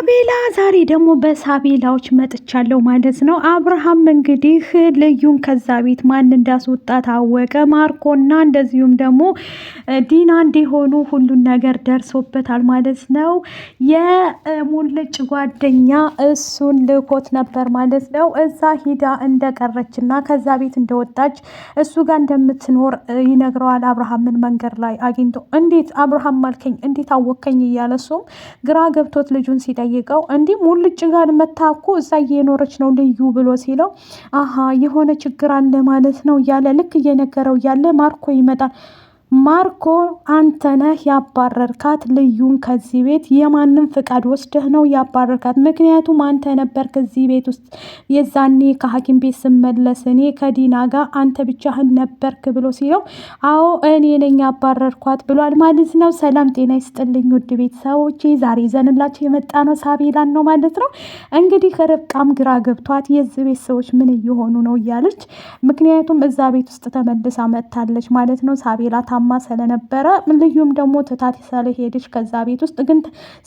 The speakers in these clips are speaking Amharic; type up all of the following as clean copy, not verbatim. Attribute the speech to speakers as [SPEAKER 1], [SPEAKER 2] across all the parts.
[SPEAKER 1] ሳቤላ ዛሬ ደግሞ በሳቤላዎች መጥቻለሁ ማለት ነው። አብርሃም እንግዲህ ልዩን ከዛ ቤት ማን እንዳስወጣ ታወቀ። ማርኮና እንደዚሁም ደግሞ ዲና እንዲሆኑ ሁሉን ነገር ደርሶበታል ማለት ነው። የሙልጭ ጓደኛ እሱን ልኮት ነበር ማለት ነው። እዛ ሂዳ እንደቀረችና ከዛ ቤት እንደወጣች እሱ ጋር እንደምትኖር ይነግረዋል። አብርሃምን መንገድ ላይ አግኝቶ እንዴት አብርሃም ማልከኝ እንዴት አወከኝ እያለ እሱም ግራ ገብቶት ልጁን ሲጠይቀው እንዲህ ሙልጭ ጋር መታኮ እዛ እየኖረች ነው ልዩ ብሎ ሲለው አሀ የሆነ ችግር አለ ማለት ነው እያለ ልክ እየነገረው እያለ ማርኮ ይመጣል። ማርኮ አንተ ነህ ያባረርካት ልዩን ከዚህ ቤት የማንም ፍቃድ ወስደህ ነው ያባረርካት? ምክንያቱም አንተ ነበር ከዚህ ቤት ውስጥ የዛኔ ከሐኪም ቤት ስመለስ እኔ ከዲና ጋር አንተ ብቻህን ነበርክ ብሎ ሲለው አዎ እኔ ነኝ ያባረርኳት ብሏል ማለት ነው። ሰላም ጤና ይስጥልኝ ውድ ቤተሰቦቼ፣ ዛሬ ይዘንላችሁ የመጣ ነው ሳቤላን ነው ማለት ነው። እንግዲህ ርብቃም ግራ ገብቷት የዚህ ቤት ሰዎች ምን እየሆኑ ነው እያለች፣ ምክንያቱም እዛ ቤት ውስጥ ተመልሳ መጥታለች ማለት ነው። ሳቤላ ታማ ስለነበረ ልዩም ደግሞ ትታት ስለሄደች ከዛ ቤት ውስጥ ግን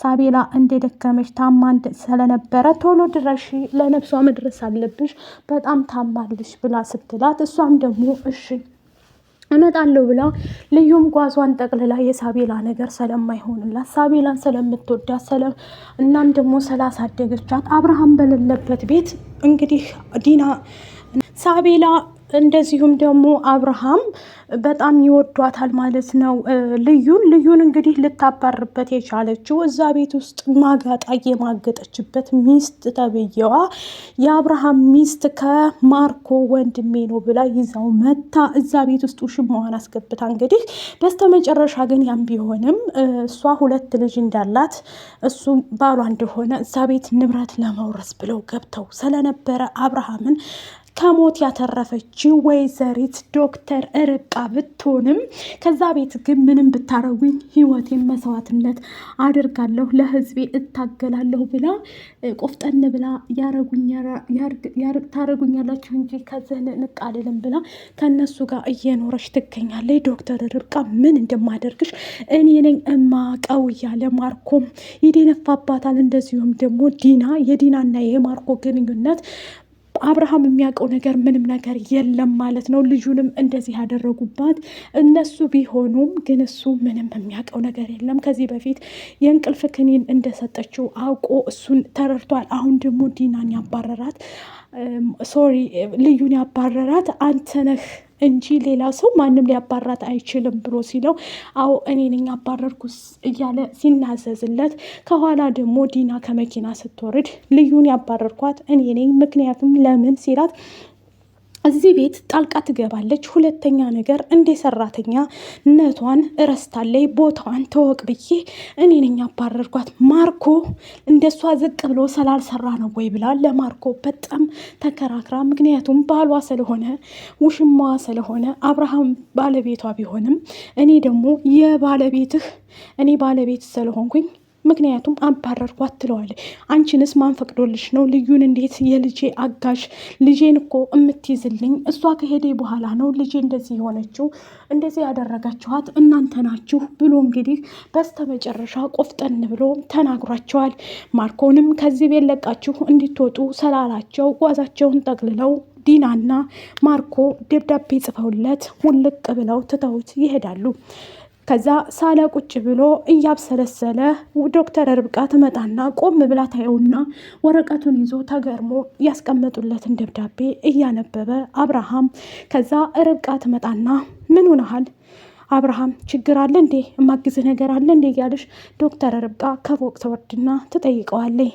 [SPEAKER 1] ሳቤላ እንደደከመች ታማ ስለነበረ ቶሎ ድረሽ ለነፍሷ መድረስ አለብሽ በጣም ታማልሽ ብላ ስትላት እሷም ደግሞ እሺ እመጣለሁ ብላ ልዩም ጓዟን ጠቅልላ የሳቤላ ነገር ስለማይሆንላት ሳቤላን ስለምትወዳት እናም ደግሞ ስላሳደገቻት አብርሃም በሌለበት ቤት እንግዲህ ዲና ሳቤላ እንደዚሁም ደግሞ አብርሃም በጣም ይወዷታል ማለት ነው። ልዩን እንግዲህ ልታባርበት የቻለችው እዛ ቤት ውስጥ ማጋጣ የማገጠችበት ሚስት ተብዬዋ የአብርሃም ሚስት ከማርኮ ወንድሜ ነው ብላ ይዛው መታ እዛ ቤት ውስጥ ውሽማዋን አስገብታ እንግዲህ በስተመጨረሻ ግን ያም ቢሆንም እሷ ሁለት ልጅ እንዳላት እሱ ባሏ እንደሆነ እዛ ቤት ንብረት ለመውረስ ብለው ገብተው ስለነበረ አብርሃምን ከሞት ያተረፈችው ወይዘሪት ዶክተር ርብቃ ብትሆንም ከዛ ቤት ግን ምንም ብታረጉኝ ህይወቴን መስዋዕትነት አድርጋለሁ ለህዝቤ እታገላለሁ ብላ ቆፍጠን ብላ ታረጉኛላችሁ እንጂ ከዚህን ንቃልልም ብላ ከነሱ ጋር እየኖረች ትገኛለች። ዶክተር ርብቃ ምን እንደማደርግሽ እኔ ነኝ እማቀው እያለ ማርኮም ይደነፋባታል። እንደዚሁም ደግሞ የዲናና የማርኮ ግንኙነት አብርሃም የሚያውቀው ነገር ምንም ነገር የለም ማለት ነው። ልጁንም እንደዚህ ያደረጉባት እነሱ ቢሆኑም ግን እሱ ምንም የሚያውቀው ነገር የለም። ከዚህ በፊት የእንቅልፍ ክኒን እንደሰጠችው አውቆ እሱን ተረድቷል። አሁን ደግሞ ዲናን ያባረራት ልዩን ያባረራት አንተ ነህ እንጂ ሌላ ሰው ማንም ሊያባራት አይችልም ብሎ ሲለው አዎ እኔ ነኝ ያባረርኩስ እያለ ሲናዘዝለት፣ ከኋላ ደግሞ ዲና ከመኪና ስትወርድ ልዩን ያባረርኳት እኔ ነኝ ምክንያቱም ለምን ሲላት እዚህ ቤት ጣልቃ ትገባለች። ሁለተኛ ነገር እንደ ሰራተኛ ነቷን እረስታለይ ቦታዋን ተወቅ ብዬ እኔ ነኝ ያባረርኳት። ማርኮ እንደሷ ዝቅ ብሎ ስላልሰራ ነው ወይ ብላ ለማርኮ በጣም ተከራክራ፣ ምክንያቱም ባሏ ስለሆነ ውሽማዋ ስለሆነ አብርሃም ባለቤቷ ቢሆንም እኔ ደግሞ እኔ ባለቤት ስለሆንኩኝ ምክንያቱም አባረርኳት ትለዋለች። አንቺንስ ማን ፈቅዶልሽ ነው? ልዩን እንዴት የልጄ አጋዥ ልጄን እኮ የምትይዝልኝ እሷ ከሄደ በኋላ ነው ልጄ እንደዚህ የሆነችው፣ እንደዚህ ያደረጋችኋት እናንተ ናችሁ ብሎ እንግዲህ በስተመጨረሻ ቆፍጠን ብሎ ተናግሯቸዋል። ማርኮንም ከዚህ ቤት ለቃችሁ እንዲትወጡ ስላላቸው ጓዛቸውን ጠቅልለው ዲናና ማርኮ ደብዳቤ ጽፈውለት ውልቅ ብለው ትተውት ይሄዳሉ። ከዛ ሳለ ቁጭ ብሎ እያብሰለሰለ ዶክተር ርብቃ ትመጣና ቆም ብላ ታየውና ወረቀቱን ይዞ ተገርሞ ያስቀመጡለትን ደብዳቤ እያነበበ አብርሃም ከዛ ርብቃ ትመጣና ምን ሆነሃል አብርሃም ችግር አለ እንዴ የማግዝህ ነገር አለ እንዴ እያለሽ ዶክተር ርብቃ ከፎቅ ትወርድና ትጠይቀዋለች።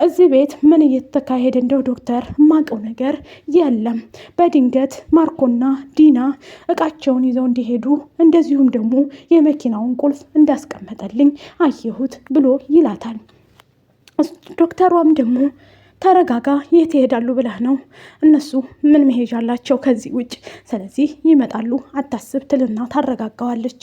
[SPEAKER 1] እዚህ ቤት ምን እየተካሄደ እንደው ዶክተር ማቀው ነገር የለም። በድንገት ማርኮና ዲና እቃቸውን ይዘው እንዲሄዱ እንደዚሁም ደግሞ የመኪናውን ቁልፍ እንዳስቀመጠልኝ አየሁት ብሎ ይላታል። ዶክተሯም ደግሞ ተረጋጋ፣ የት ይሄዳሉ ብለህ ነው? እነሱ ምን መሄጃ አላቸው ከዚህ ውጭ? ስለዚህ ይመጣሉ አታስብ ትልና ታረጋጋዋለች።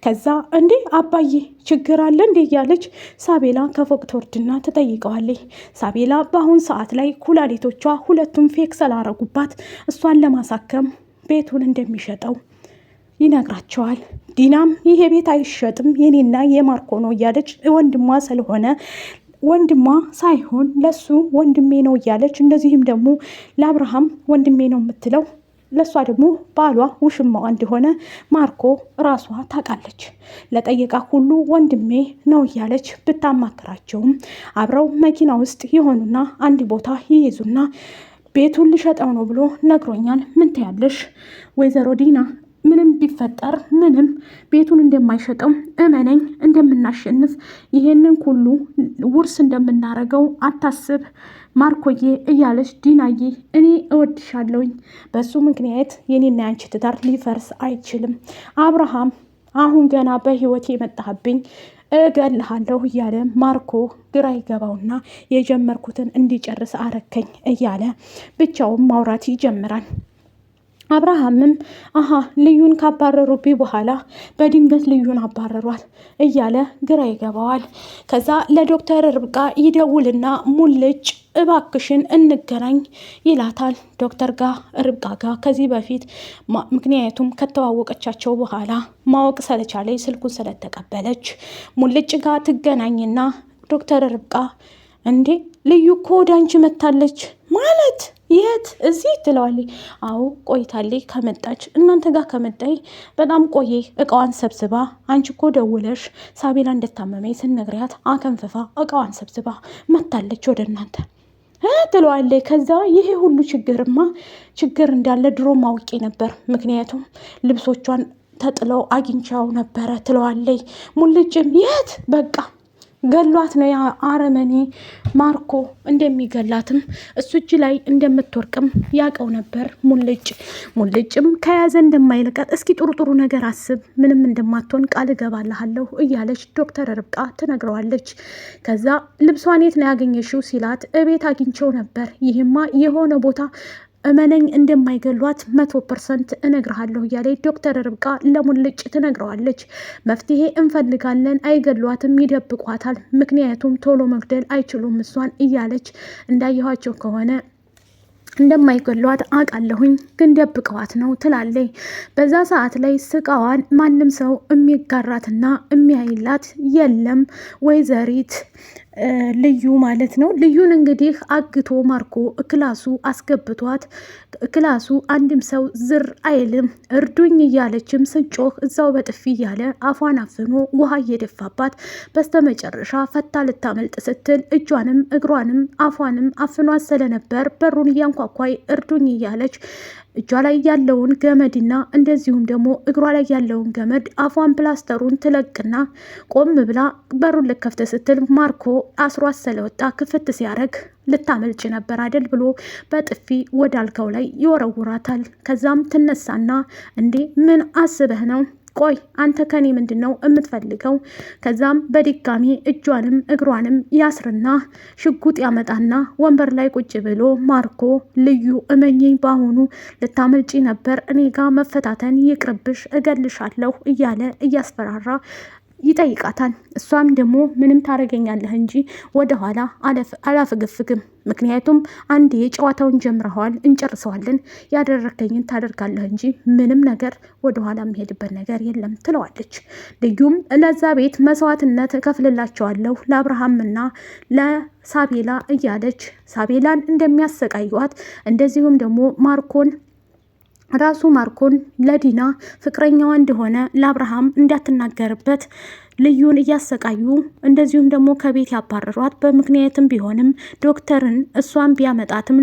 [SPEAKER 1] ከዛ እንዴ አባዬ ችግር አለ እንዴ እያለች ሳቤላ ከፎቅ ትወርድና ትጠይቀዋለች። ሳቤላ በአሁን ሰዓት ላይ ኩላሊቶቿ ሁለቱም ፌክ ስላረጉባት እሷን ለማሳከም ቤቱን እንደሚሸጠው ይነግራቸዋል። ዲናም ይሄ ቤት አይሸጥም የኔና የማርኮ ነው እያለች ወንድሟ ስለሆነ ወንድሟ ሳይሆን ለሱ ወንድሜ ነው እያለች እንደዚህም ደግሞ ለአብርሃም ወንድሜ ነው የምትለው ለእሷ ደግሞ ባሏ ውሽማዋ እንደሆነ ማርኮ ራሷ ታውቃለች። ለጠየቃ ሁሉ ወንድሜ ነው እያለች ብታማክራቸውም አብረው መኪና ውስጥ የሆኑና አንድ ቦታ ይይዙና ቤቱን ልሸጠው ነው ብሎ ነግሮኛል። ምን ትያለሽ ወይዘሮ ዲና? ምንም ቢፈጠር ምንም ቤቱን እንደማይሸጠው እመነኝ፣ እንደምናሸንፍ ይሄንን ሁሉ ውርስ እንደምናረገው አታስብ ማርኮዬ እያለች ዲናዬ እኔ እወድሻለሁኝ፣ በሱ ምክንያት የኔና ያንቺ ትዳር ሊፈርስ አይችልም። አብርሃም አሁን ገና በህይወት የመጣህብኝ እገልሃለሁ እያለ ማርኮ ግራ ይገባውና የጀመርኩትን እንዲጨርስ አረከኝ እያለ ብቻውን ማውራት ይጀምራል። አብርሃምም ልዩን ካባረሩብኝ በኋላ በድንገት ልዩን አባረሯል እያለ ግራ ይገባዋል። ከዛ ለዶክተር ርብቃ ይደውልና ሙልጭ እባክሽን እንገናኝ ይላታል። ዶክተር ጋር ርብቃ ጋር ከዚህ በፊት ምክንያቱም ከተዋወቀቻቸው በኋላ ማወቅ ስለቻለች ስልኩን ስለተቀበለች ሙልጭ ጋር ትገናኝና ዶክተር ርብቃ እንዴ ልዩ እኮ ወደ አንቺ መታለች ማለት የት? እዚህ ትለዋለች። አዎ ቆይታለች ከመጣች እናንተ ጋር ከመጣይ በጣም ቆየ። እቃዋን ሰብስባ አንቺ እኮ ደውለሽ ሳቤላ እንደታመመኝ ስነግሪያት አከንፍፋ እቃዋን ሰብስባ መታለች ወደ እናንተ ትለዋለች። ከዛ ይሄ ሁሉ ችግር እንዳለ ድሮ ማውቄ ነበር፣ ምክንያቱም ልብሶቿን ተጥለው አግኝቻው ነበረ ትለዋለች። ሙልጭም የት? በቃ ገሏት ነው ያ አረመኔ ማርኮ እንደሚገላትም እሱ እጅ ላይ እንደምትወርቅም ያውቀው ነበር። ሙልጭም ከያዘ እንደማይለቃት እስኪ ጥሩ ነገር አስብ፣ ምንም እንደማትሆን ቃል እገባልሃለሁ እያለች ዶክተር ርብቃ ትነግረዋለች። ከዛ ልብሷን የት ነው ያገኘሽው ሲላት እቤት አግኝቼው ነበር፣ ይህማ የሆነ ቦታ እመነኝ እንደማይገሏት 100% እነግርሃለሁ እያለ ዶክተር ርብቃ ለሙልጭ ትነግረዋለች። መፍትሄ እንፈልጋለን፣ አይገሏትም፣ ይደብቋታል፣ ምክንያቱም ቶሎ መግደል አይችሉም እሷን እያለች እንዳየኋቸው ከሆነ እንደማይገሏት አውቃለሁኝ፣ ግን ደብቀዋት ነው ትላለች። በዛ ሰዓት ላይ ስቃዋን ማንም ሰው የሚጋራትና የሚያይላት የለም። ወይዘሪት ልዩ ማለት ነው። ልዩን እንግዲህ አግቶ ማርኮ ክላሱ አስገብቷት ክላሱ አንድም ሰው ዝር አይልም። እርዱኝ እያለችም ስጮህ እዛው በጥፊ እያለ አፏን አፍኖ ውሃ እየደፋባት በስተመጨረሻ ፈታ ልታመልጥ ስትል እጇንም እግሯንም አፏንም አፍኗት ስለነበር በሩን እያንኳኳይ እርዱኝ እያለች እጇ ላይ ያለውን ገመድና እንደዚሁም ደግሞ እግሯ ላይ ያለውን ገመድ አፏን ፕላስተሩን ትለቅና ቆም ብላ በሩን ልከፍት ስትል ማርኮ አስሯት ስለወጣ ክፍት ሲያረግ ልታመልጭ ነበር አይደል ብሎ በጥፊ ወደ አልጋው ላይ ይወረውራታል። ከዛም ትነሳና እንዴ ምን አስበህ ነው? ቆይ አንተ ከኔ ምንድን ነው የምትፈልገው? ከዛም በድጋሚ እጇንም እግሯንም ያስርና ሽጉጥ ያመጣና ወንበር ላይ ቁጭ ብሎ ማርኮ ልዩ እመኚኝ፣ በአሁኑ ልታመልጪ ነበር፣ እኔ ጋር መፈታተን ይቅርብሽ፣ እገልሻለሁ እያለ እያስፈራራ ይጠይቃታል። እሷም ደግሞ ምንም ታረገኛለህ እንጂ ወደኋላ አላፈገፍግም፣ ምክንያቱም አንዴ ጨዋታውን ጀምረዋል፣ እንጨርሰዋለን፣ ያደረከኝን ታደርጋለህ እንጂ ምንም ነገር ወደኋላ የሚሄድበት ነገር የለም ትለዋለች። ልዩም ለዛ ቤት መስዋዕትነት እከፍልላቸዋለሁ ለአብርሃምና ለሳቤላ እያለች ሳቤላን እንደሚያሰቃዩት እንደዚሁም ደግሞ ማርኮን ለዲና ፍቅረኛዋ እንደሆነ ለአብርሃም እንዳትናገርበት ልዩን እያሰቃዩ እንደዚሁም ደግሞ ከቤት ያባረሯት በምክንያትም ቢሆንም ዶክተርን እሷን ቢያመጣትም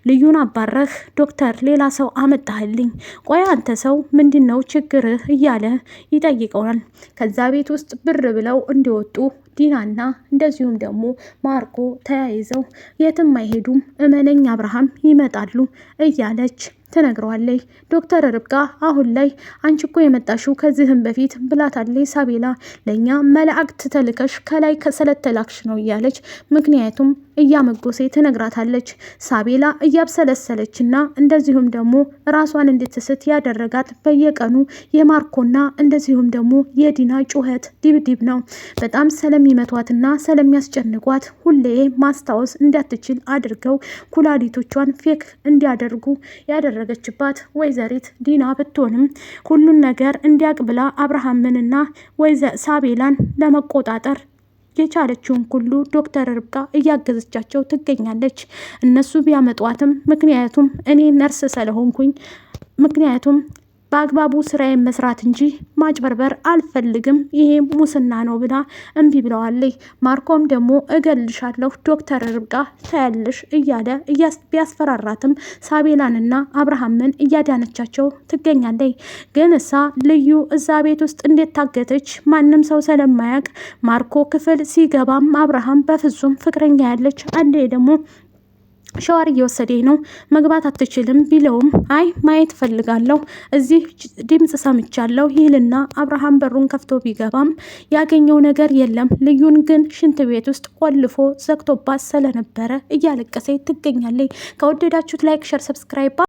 [SPEAKER 1] ልዩን አባረህ ዶክተር ሌላ ሰው አመጣህልኝ፣ ቆይ አንተ ሰው ምንድን ነው ችግርህ እያለ ይጠይቀዋል። ከዛ ቤት ውስጥ ብር ብለው እንዲወጡ ዲናና እንደዚሁም ደግሞ ማርኮ ተያይዘው የትም አይሄዱም፣ እመነኝ አብርሃም ይመጣሉ እያለች ትነግረዋለች። ዶክተር ርብቃ አሁን ላይ አንቺ እኮ የመጣሽው ከዚህም በፊት ብላታለች ሳቤላ፣ ለእኛ መላእክት ተልከሽ ከላይ ስለተላክሽ ነው እያለች ምክንያቱም እያመጎሴ ትነግራታለች። ሳቤላ እያብሰለሰለችና እንደዚሁም ደግሞ ራሷን እንድትስት ያደረጋት በየቀኑ የማርኮና እንደዚሁም ደግሞ የዲና ጩኸት ድብድብ ነው። በጣም ስለሚመቷትና ስለሚያስጨንቋት ሁሌ ማስታወስ እንዳትችል አድርገው ኩላሊቶቿን ፌክ እንዲያደርጉ ያደረገችባት ወይዘሪት ዲና ብትሆንም ሁሉን ነገር እንዲያቅ ብላ አብርሃምንና ሳቤላን ለመቆጣጠር የቻለችውን ሁሉ ዶክተር ርብቃ እያገዘቻቸው ትገኛለች። እነሱ ቢያመጧትም ምክንያቱም እኔ ነርስ ስለሆንኩኝ ምክንያቱም በአግባቡ ስራዬን መስራት እንጂ ማጭበርበር አልፈልግም፣ ይሄ ሙስና ነው ብላ እምቢ ብለዋለች። ማርኮም ደግሞ እገልሻለሁ ዶክተር ርብቃ ታያለሽ እያለ ቢያስፈራራትም ሳቤላንና አብርሃምን እያዳነቻቸው ትገኛለች። ግን እሳ ልዩ እዛ ቤት ውስጥ እንዴት ታገተች ማንም ሰው ስለማያውቅ ማርኮ ክፍል ሲገባም አብርሃም በፍጹም ፍቅረኛ ያለች አንዴ ደግሞ ሻወር እየወሰደኝ ነው መግባት አትችልም ቢለውም አይ ማየት ፈልጋለሁ እዚህ ድምፅ ሰምቻለሁ ይልና አብርሃም በሩን ከፍቶ ቢገባም ያገኘው ነገር የለም። ልዩን ግን ሽንት ቤት ውስጥ ቆልፎ ዘግቶባት ስለነበረ እያለቀሰች ትገኛለች። ከወደዳችሁት ላይክ፣ ሸር፣ ሰብስክራይብ